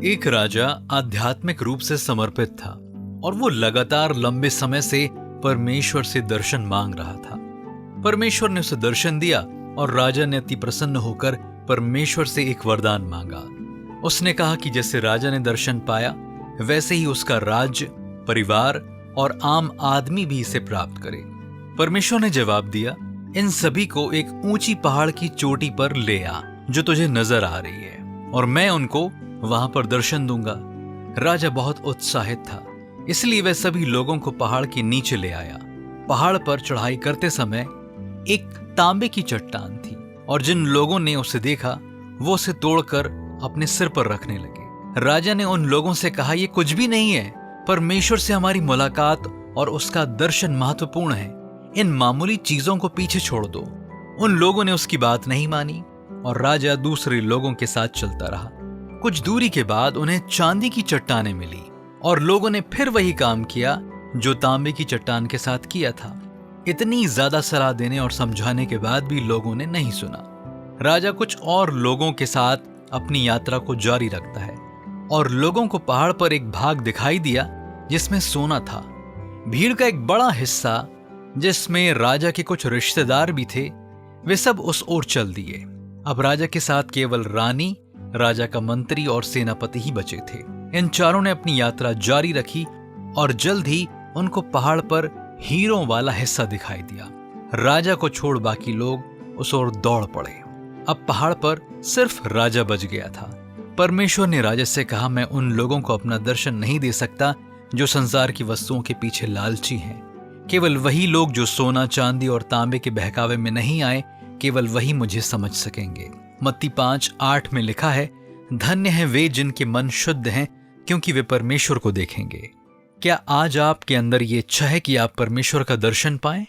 एक राजा आध्यात्मिक रूप से समर्पित था और वो लगातार लंबे समय से परमेश्वर से दर्शन मांग रहा था। परमेश्वर ने उसे दर्शन दिया और राजा ने अति प्रसन्न होकर परमेश्वर से एक वरदान मांगा। उसने कहा कि जैसे राजा ने दर्शन पाया वैसे ही उसका राज्य, परिवार और आम आदमी भी इसे प्राप्त करे। परमेश्वर ने जवाब दिया, इन सभी को एक ऊंची पहाड़ की चोटी पर ले आ जो तुझे नजर आ रही है, और मैं उनको वहां पर दर्शन दूंगा। राजा बहुत उत्साहित था, इसलिए वह सभी लोगों को पहाड़ के नीचे ले आया। पहाड़ पर चढ़ाई करते समय एक तांबे की चट्टान थी और जिन लोगों ने उसे देखा वो उसे तोड़कर अपने सिर पर रखने लगे। राजा ने उन लोगों से कहा, यह कुछ भी नहीं है, परमेश्वर से हमारी मुलाकात और उसका दर्शन महत्वपूर्ण है। इन मामूली चीजों को पीछे छोड़ दो। उन लोगों ने उसकी बात नहीं मानी और राजा दूसरे लोगों के साथ चलता रहा। कुछ दूरी के बाद उन्हें चांदी की चट्टानें मिली और लोगों ने फिर वही काम किया जो तांबे की चट्टान के साथ किया था। इतनी ज्यादा सलाह देने और समझाने के बाद भी लोगों ने नहीं सुना। राजा कुछ और लोगों के साथ अपनी यात्रा को जारी रखता है और लोगों को पहाड़ पर एक भाग दिखाई दिया जिसमें सोना था। भीड़ का एक बड़ा हिस्सा, जिसमें राजा के कुछ रिश्तेदार भी थे, वे सब उस ओर चल दिए। अब राजा के साथ केवल रानी, राजा का मंत्री और सेनापति ही बचे थे। इन चारों ने अपनी यात्रा जारी रखी और जल्द ही उनको पहाड़ पर हीरों वाला हिस्सा दिखाई दिया। राजा को छोड़ बाकी लोग उस ओर दौड़ पड़े। अब पहाड़ पर सिर्फ राजा बच गया था। परमेश्वर ने राजा से कहा, मैं उन लोगों को अपना दर्शन नहीं दे सकता जो संसार की वस्तुओं के पीछे लालची हैं। केवल वही लोग जो सोना, चांदी और तांबे के बहकावे में नहीं आए, केवल वही मुझे समझ सकेंगे। मत्ती 5:8 में लिखा है, धन्य हैं वे जिनके मन शुद्ध हैं, क्योंकि वे परमेश्वर को देखेंगे। क्या आज आपके अंदर ये इच्छा है कि आप परमेश्वर का दर्शन पाएं?